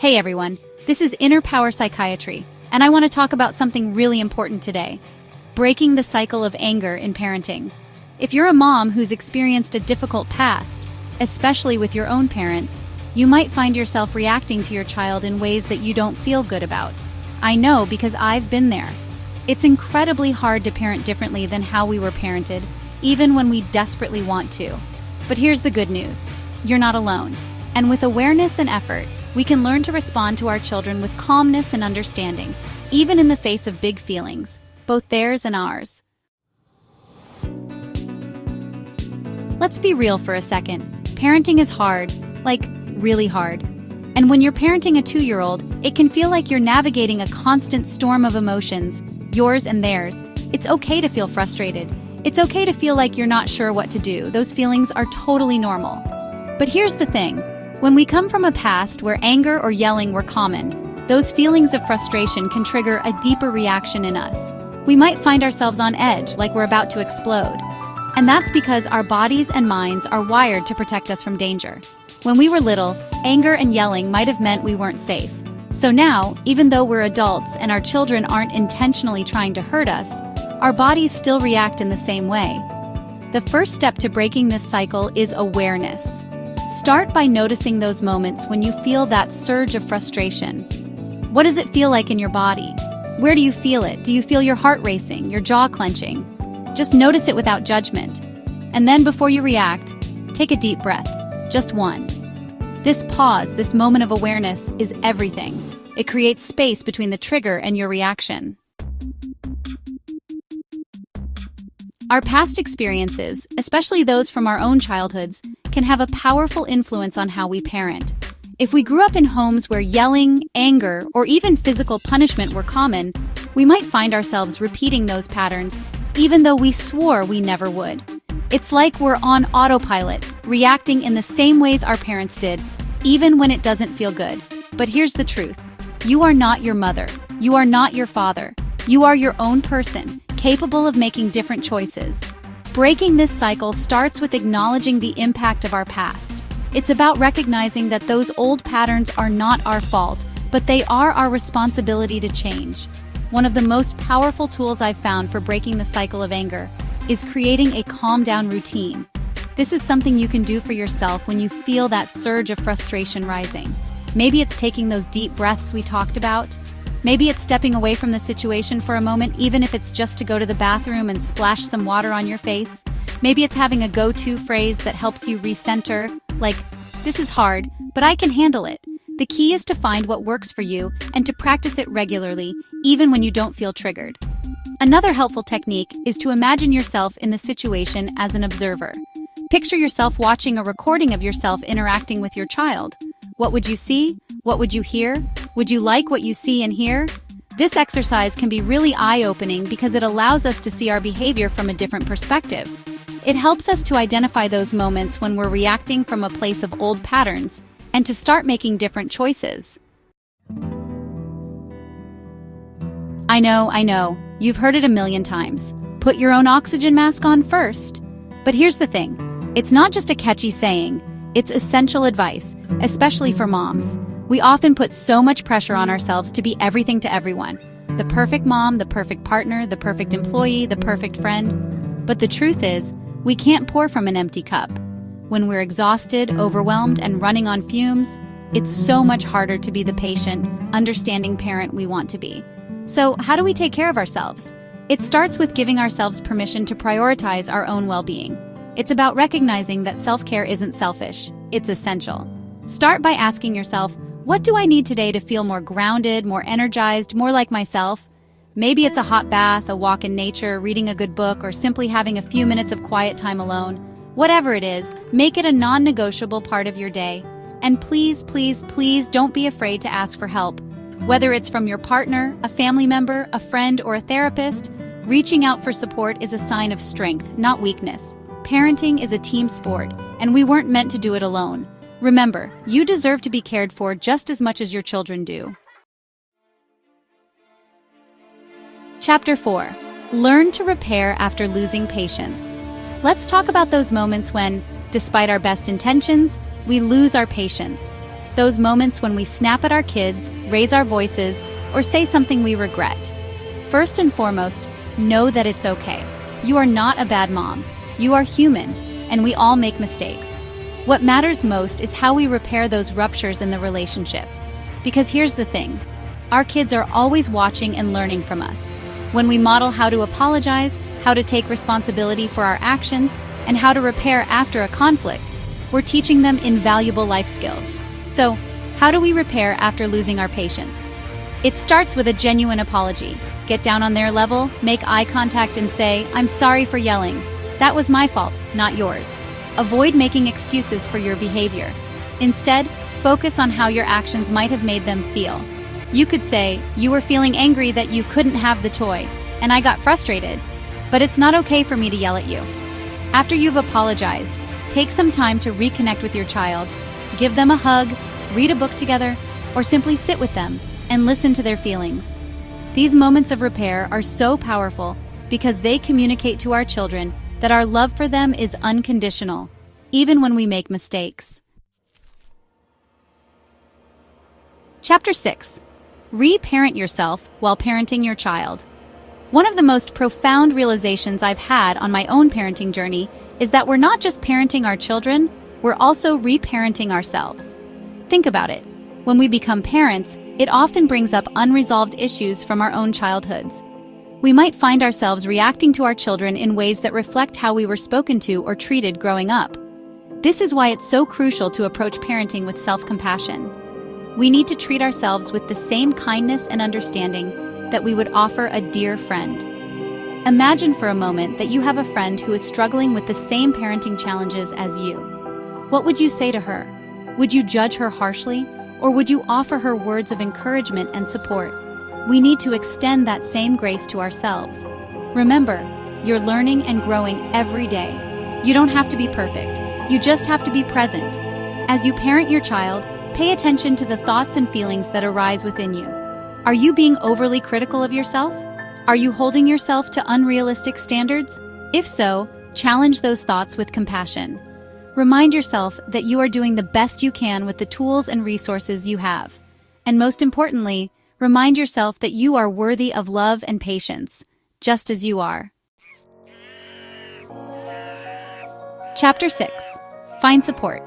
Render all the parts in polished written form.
Hey everyone, this is Inner Power Psychiatry, and I want to talk about something really important today: breaking the cycle of anger in parenting. If you're a mom who's experienced a difficult past, especially with your own parents, you might find yourself reacting to your child in ways that you don't feel good about. I know because I've been there. It's incredibly hard to parent differently than how we were parented, even when we desperately want to. But here's the good news: you're not alone. And with awareness and effort, we can learn to respond to our children with calmness and understanding, even in the face of big feelings, both theirs and ours. Let's be real for a second. Parenting is hard, like really hard. And when you're parenting a 2-year-old, it can feel like you're navigating a constant storm of emotions, yours and theirs. It's okay to feel frustrated. It's okay to feel like you're not sure what to do. Those feelings are totally normal. But here's the thing. When we come from a past where anger or yelling were common, those feelings of frustration can trigger a deeper reaction in us. We might find ourselves on edge, like we're about to explode. And that's because our bodies and minds are wired to protect us from danger. When we were little, anger and yelling might have meant we weren't safe. So now, even though we're adults and our children aren't intentionally trying to hurt us, our bodies still react in the same way. The first step to breaking this cycle is awareness. Start by noticing those moments when you feel that surge of frustration. What does it feel like in your body? Where do you feel it? Do you feel your heart racing, your jaw clenching? Just notice it without judgment. And then before you react, take a deep breath. Just one. This pause, this moment of awareness, is everything. It creates space between the trigger and your reaction. Our past experiences, especially those from our own childhoods, can have a powerful influence on how we parent. If we grew up in homes where yelling, anger, or even physical punishment were common, we might find ourselves repeating those patterns, even though we swore we never would. It's like we're on autopilot, reacting in the same ways our parents did, even when it doesn't feel good. But here's the truth. You are not your mother. You are not your father. You are your own person, capable of making different choices. Breaking this cycle starts with acknowledging the impact of our past. It's about recognizing that those old patterns are not our fault, but they are our responsibility to change. One of the most powerful tools I've found for breaking the cycle of anger is creating a calm-down routine. This is something you can do for yourself when you feel that surge of frustration rising. Maybe it's taking those deep breaths we talked about. Maybe it's stepping away from the situation for a moment, even if it's just to go to the bathroom and splash some water on your face. Maybe it's having a go-to phrase that helps you recenter, like, "This is hard, but I can handle it." The key is to find what works for you and to practice it regularly, even when you don't feel triggered. Another helpful technique is to imagine yourself in the situation as an observer. Picture yourself watching a recording of yourself interacting with your child. What would you see? What would you hear? Would you like what you see and hear? This exercise can be really eye-opening because it allows us to see our behavior from a different perspective. It helps us to identify those moments when we're reacting from a place of old patterns and to start making different choices. I know, you've heard it a million times. Put your own oxygen mask on first. But here's the thing. It's not just a catchy saying. It's essential advice, especially for moms. We often put so much pressure on ourselves to be everything to everyone. The perfect mom, the perfect partner, the perfect employee, the perfect friend. But the truth is, we can't pour from an empty cup. When we're exhausted, overwhelmed, and running on fumes, it's so much harder to be the patient, understanding parent we want to be. So, how do we take care of ourselves? It starts with giving ourselves permission to prioritize our own well-being. It's about recognizing that self-care isn't selfish, it's essential. Start by asking yourself, what do I need today to feel more grounded, more energized, more like myself? Maybe it's a hot bath, a walk in nature, reading a good book, or simply having a few minutes of quiet time alone. Whatever it is, make it a non-negotiable part of your day. And please, please, please don't be afraid to ask for help. Whether it's from your partner, a family member, a friend, or a therapist, reaching out for support is a sign of strength, not weakness. Parenting is a team sport, and we weren't meant to do it alone. Remember, you deserve to be cared for just as much as your children do. Chapter 4. Learn to repair after losing patience. Let's talk about those moments when, despite our best intentions, we lose our patience. Those moments when we snap at our kids, raise our voices, or say something we regret. First and foremost, know that it's okay. You are not a bad mom. You are human, and we all make mistakes. What matters most is how we repair those ruptures in the relationship. Because here's the thing, our kids are always watching and learning from us. When we model how to apologize, how to take responsibility for our actions, and how to repair after a conflict, we're teaching them invaluable life skills. So, how do we repair after losing our patience? It starts with a genuine apology. Get down on their level, make eye contact and say, "I'm sorry for yelling. That was my fault, not yours." Avoid making excuses for your behavior. Instead, focus on how your actions might have made them feel. You could say, "You were feeling angry that you couldn't have the toy, and I got frustrated, but it's not okay for me to yell at you." After you've apologized, take some time to reconnect with your child. Give them a hug, read a book together, or simply sit with them and listen to their feelings. These moments of repair are so powerful because they communicate to our children that our love for them is unconditional, even when we make mistakes. Chapter 6. Reparent yourself while parenting your child. One of the most profound realizations I've had on my own parenting journey is that we're not just parenting our children, we're also reparenting ourselves. Think about it. When we become parents, it often brings up unresolved issues from our own childhoods. We might find ourselves reacting to our children in ways that reflect how we were spoken to or treated growing up. This is why it's so crucial to approach parenting with self-compassion. We need to treat ourselves with the same kindness and understanding that we would offer a dear friend. Imagine for a moment that you have a friend who is struggling with the same parenting challenges as you. What would you say to her? Would you judge her harshly, or would you offer her words of encouragement and support? We need to extend that same grace to ourselves. Remember, you're learning and growing every day. You don't have to be perfect. You just have to be present. As you parent your child, pay attention to the thoughts and feelings that arise within you. Are you being overly critical of yourself? Are you holding yourself to unrealistic standards? If so, challenge those thoughts with compassion. Remind yourself that you are doing the best you can with the tools and resources you have. And most importantly, remind yourself that you are worthy of love and patience, just as you are. Chapter 6. Find support.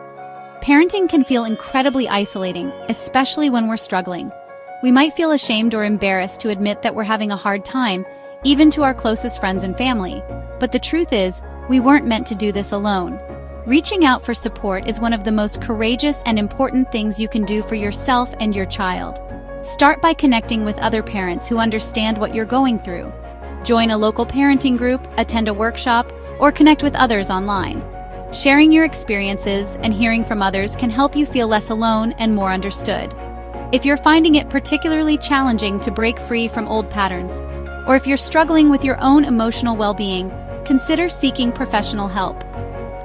Parenting can feel incredibly isolating, especially when we're struggling. We might feel ashamed or embarrassed to admit that we're having a hard time, even to our closest friends and family. But the truth is, we weren't meant to do this alone. Reaching out for support is one of the most courageous and important things you can do for yourself and your child. Start by connecting with other parents who understand what you're going through. Join a local parenting group, attend a workshop, or connect with others online. Sharing your experiences and hearing from others can help you feel less alone and more understood. If you're finding it particularly challenging to break free from old patterns, or if you're struggling with your own emotional well-being, consider seeking professional help.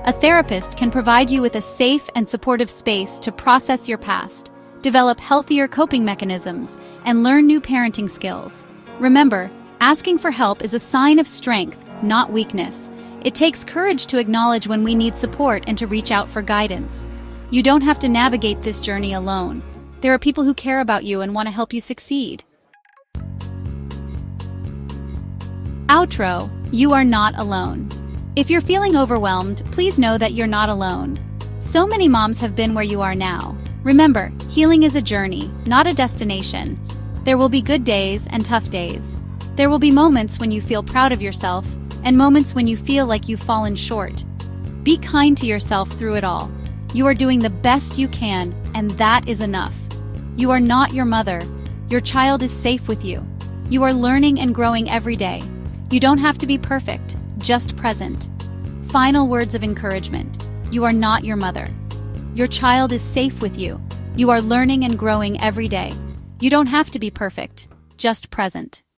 A therapist can provide you with a safe and supportive space to process your past, develop healthier coping mechanisms, and learn new parenting skills. Remember, asking for help is a sign of strength, not weakness. It takes courage to acknowledge when we need support and to reach out for guidance. You don't have to navigate this journey alone. There are people who care about you and want to help you succeed. Outro: you are not alone. If you're feeling overwhelmed, please know that you're not alone. So many moms have been where you are now. Remember, healing is a journey, not a destination. There will be good days and tough days. There will be moments when you feel proud of yourself, and moments when you feel like you've fallen short. Be kind to yourself through it all. You are doing the best you can, and that is enough. You are not your mother. Your child is safe with you. You are learning and growing every day. You don't have to be perfect, just present. Final words of encouragement. You are not your mother. Your child is safe with you. You are learning and growing every day. You don't have to be perfect, just present.